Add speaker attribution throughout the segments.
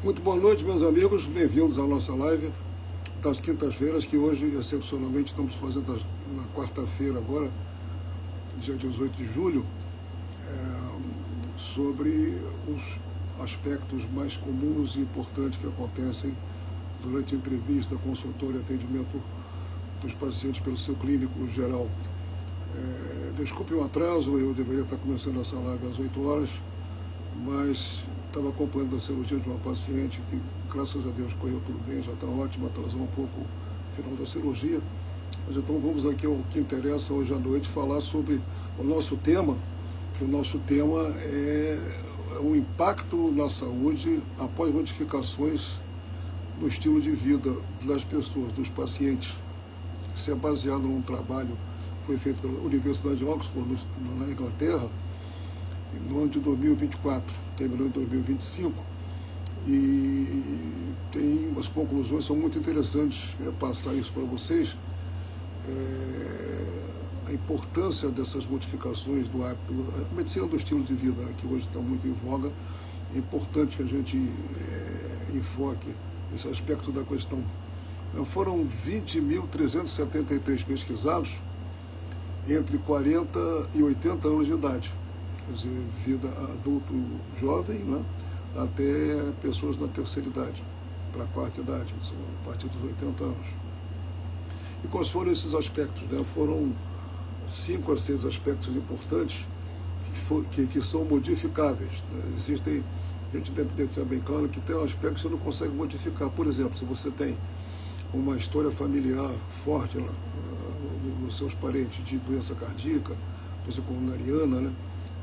Speaker 1: Muito boa noite, meus amigos, bem-vindos à nossa live das quintas-feiras, que hoje, excepcionalmente, estamos fazendo na quarta-feira agora, dia 18 de julho, sobre os aspectos mais comuns e importantes que acontecem durante a entrevista, consultório e atendimento dos pacientes pelo seu clínico geral. Desculpe o atraso, eu deveria estar começando essa live às 8 horas, mas estava acompanhando a cirurgia de uma paciente que, graças a Deus, correu tudo bem, já está ótima, atrasou um pouco o final da cirurgia. Mas então vamos aqui ao que interessa hoje à noite, falar sobre o nosso tema, que o nosso tema é o impacto na saúde após modificações no estilo de vida das pessoas, dos pacientes. Isso é baseado num trabalho que foi feito pela Universidade de Oxford, na Inglaterra, no ano de 2024. Terminou em 2025, e as conclusões são muito interessantes. Queria passar isso para vocês, a importância dessas modificações do hábito, a medicina do estilo de vida, né, que hoje está muito em voga. É importante que a gente enfoque esse aspecto da questão. Foram 20.373 pesquisados entre 40 e 80 anos de idade. Quer dizer, vida adulto jovem, né, até pessoas na terceira idade, para a quarta idade, a partir dos 80 anos. E quais foram esses aspectos? Né? Foram 5 a 6 aspectos importantes que são modificáveis. Né? Existem, a gente deve ter bem claro que tem aspectos que você não consegue modificar. Por exemplo, se você tem uma história familiar forte nos seus parentes de doença cardíaca, doença coronariana, né?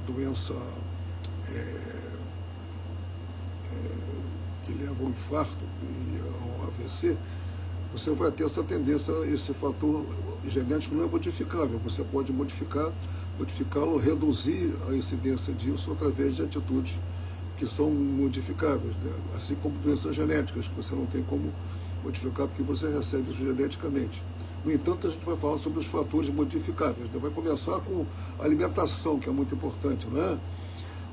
Speaker 1: Doença que leva ao infarto e ao AVC, você vai ter essa tendência, esse fator genético não é modificável. Você pode modificá-lo, reduzir a incidência disso através de atitudes que são modificáveis, né? Assim como doenças genéticas, que você não tem como modificar porque você recebe isso geneticamente. No entanto, a gente vai falar sobre os fatores modificáveis. Vai começar com a alimentação, que é muito importante, né?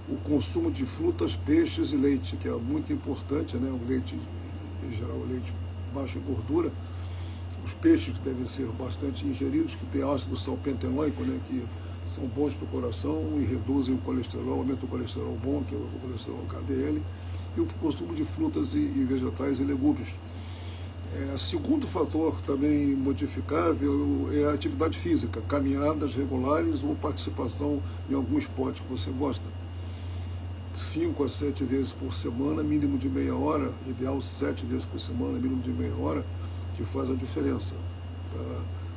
Speaker 1: O consumo de frutas, peixes e leite, que é muito importante, né? O leite, em geral, o leite baixo em gordura. Os peixes que devem ser bastante ingeridos, que tem ácido salpentenóico, né? Que são bons para o coração e reduzem o colesterol, aumentam o colesterol bom, que é o colesterol HDL. E o consumo de frutas e vegetais e legumes. Segundo fator também modificável é a atividade física, caminhadas regulares ou participação em algum esporte que você gosta. 5 a 7 vezes por semana, mínimo de meia hora, ideal 7 vezes por semana, mínimo de meia hora, que faz a diferença para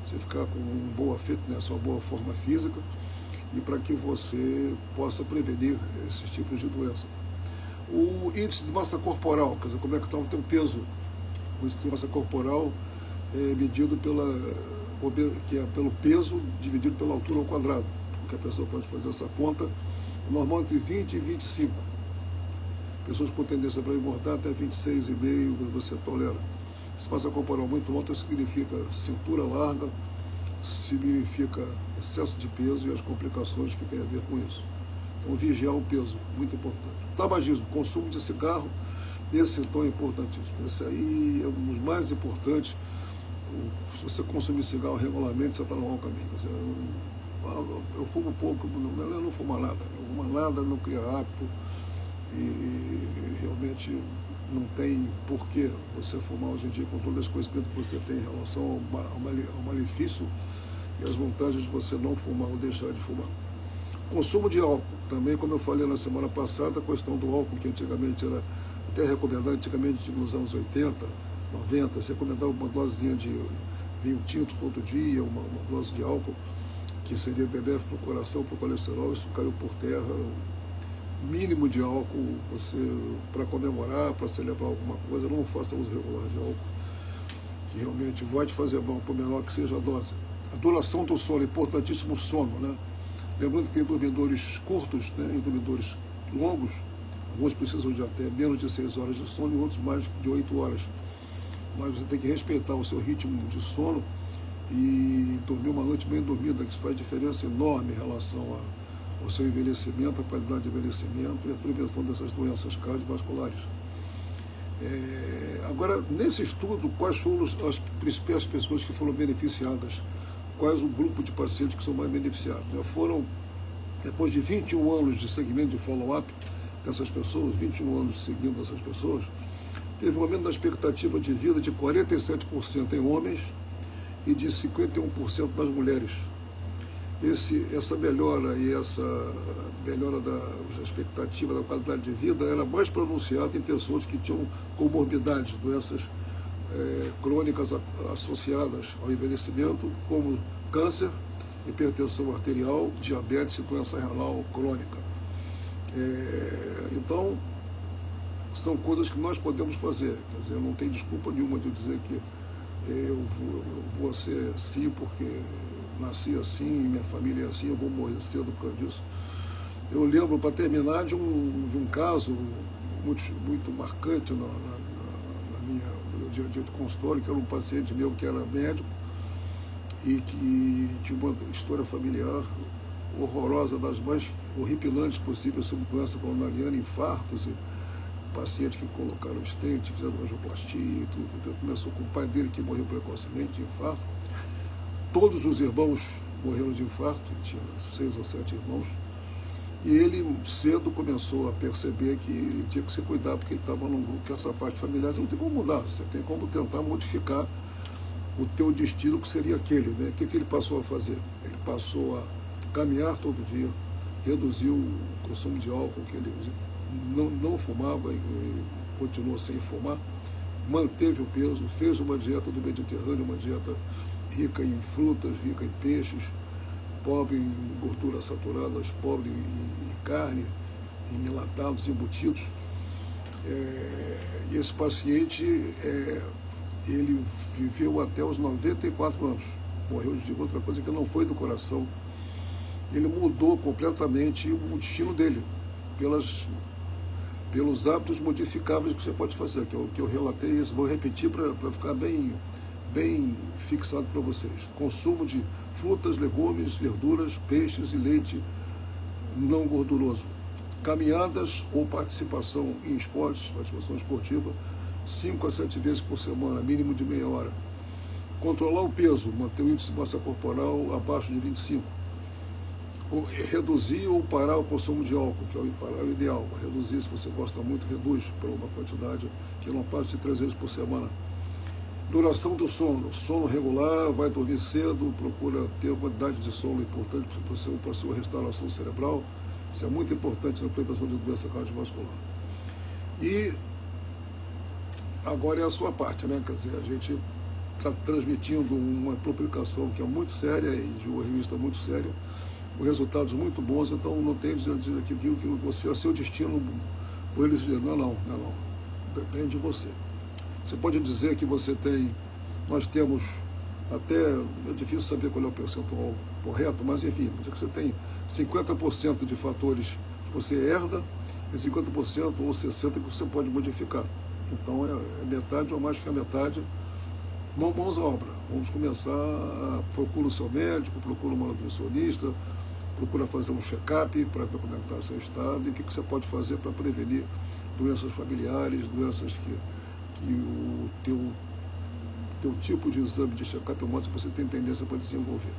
Speaker 1: você ficar com uma boa fitness, uma boa forma física, e para que você possa prevenir esses tipos de doença. O índice de massa corporal, quer dizer, como é que está o teu peso. O índice de massa corporal é medido pelo peso dividido pela altura ao quadrado, porque a pessoa pode fazer essa conta. O normal entre 20 e 25. Pessoas com tendência para engordar até 26,5 você tolera. Se massa corporal muito alta significa cintura larga, significa excesso de peso e as complicações que tem a ver com isso. Então, vigiar o peso, muito importante. Tabagismo, consumo de cigarro. Esse então é importantíssimo. Esse aí é um dos mais importantes. Se você consumir cigarro regularmente, você está no mau caminho. Eu fumo pouco, eu não fumo nada. Não fumo nada, não cria hábito. E realmente não tem porquê você fumar hoje em dia, com todas as conhecimentos que você tem em relação ao malefício e as vantagens de você não fumar ou deixar de fumar. Consumo de álcool. Também, como eu falei na semana passada, a questão do álcool, que antigamente era até recomendado, antigamente nos anos 80, 90, se recomendava uma dosezinha de vinho tinto todo dia, uma dose de álcool, que seria benéfico para o coração, para o colesterol. Isso caiu por terra. Mínimo de álcool, para comemorar, para celebrar alguma coisa, não faça uso regular de álcool, que realmente vai te fazer mal, por menor que seja a dose. A duração do sono, importantíssimo o sono, né? Lembrando que tem dormidores curtos, né, e dormidores longos. Alguns precisam de até menos de 6 horas de sono e outros mais de 8 horas. Mas você tem que respeitar o seu ritmo de sono e dormir uma noite bem dormida, que isso faz diferença enorme em relação ao seu envelhecimento, a qualidade de envelhecimento e a prevenção dessas doenças cardiovasculares. Agora, nesse estudo, quais foram as principais pessoas que foram beneficiadas? Quais o grupo de pacientes que são mais beneficiados? Já foram, depois de 21 anos de segmento de follow-up dessas pessoas, 21 anos seguindo essas pessoas, teve um aumento da expectativa de vida de 47% em homens e de 51% nas mulheres. Essa melhora e essa melhora da expectativa da qualidade de vida era mais pronunciada em pessoas que tinham comorbidades, doenças crônicas associadas ao envelhecimento, como câncer, hipertensão arterial, diabetes e doença renal crônica. Então, são coisas que nós podemos fazer. Quer dizer, não tem desculpa nenhuma de dizer que eu vou ser assim porque nasci assim, minha família é assim, eu vou morrer cedo por causa disso. Eu lembro, para terminar, de um caso muito marcante no meu dia a dia de consultório, que era um paciente meu que era médico e que tinha uma história familiar horrorosa, das mais horripilantes possíveis, sobre doença coronariana, infartos, e pacientes que colocaram stent, fizeram angioplastia e tudo. Então, começou com o pai dele, que morreu precocemente de infarto. Todos os irmãos morreram de infarto, ele tinha 6 ou 7 irmãos, e ele cedo começou a perceber que tinha que se cuidar, porque ele estava num grupo que essa parte familiar você não tem como mudar, você tem como tentar modificar o teu destino, que seria aquele, né? O que ele passou a fazer? Ele passou a caminhar todo dia, reduziu o consumo de álcool, que ele não fumava e continuou sem fumar, manteve o peso, fez uma dieta do Mediterrâneo, uma dieta rica em frutas, rica em peixes, pobre em gorduras saturadas, pobre em carne, em enlatados, embutidos. E esse paciente, ele viveu até os 94 anos. Morreu de outra coisa que não foi do coração. Ele mudou completamente o destino dele, pelos hábitos modificáveis que você pode fazer, que eu relatei isso. Vou repetir para ficar bem fixado para vocês. Consumo de frutas, legumes, verduras, peixes e leite não gorduroso. Caminhadas ou participação em esportes, participação esportiva, 5 a 7 vezes por semana, mínimo de meia hora. Controlar o peso, manter o índice de massa corporal abaixo de 25. Reduzir ou parar o consumo de álcool, que é o ideal. Reduzir, se você gosta muito, reduz para uma quantidade que não passe de 3 vezes por semana. Duração do sono regular, vai dormir cedo, procura ter uma quantidade de sono importante para a sua restauração cerebral. Isso é muito importante na prevenção de doença cardiovascular. E agora é a sua parte, né? Quer dizer, a gente está transmitindo uma publicação que é muito séria e de uma revista muito séria, com resultados muito bons, então não tem dizer aquilo que você é seu destino, por eles dizerem, não, depende de você. Você pode dizer que nós temos até, é difícil saber qual é o percentual correto, mas enfim, que você tem 50% de fatores que você herda e 50% ou 60% que você pode modificar. Então é metade ou mais que a metade. Vamos à obra, vamos começar, procura o seu médico, procura uma nutricionista, procura fazer um check-up para ver como está o seu estado e o que você pode fazer para prevenir doenças familiares, doenças que o teu tipo de exame de check-up mostra que você tem tendência para desenvolver.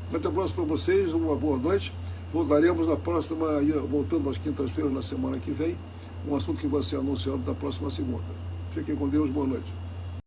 Speaker 1: Um grande abraço para vocês, uma boa noite. Voltaremos na próxima, voltando às quintas-feiras na semana que vem, um assunto que vai ser anunciado na próxima segunda. Fiquem com Deus, boa noite.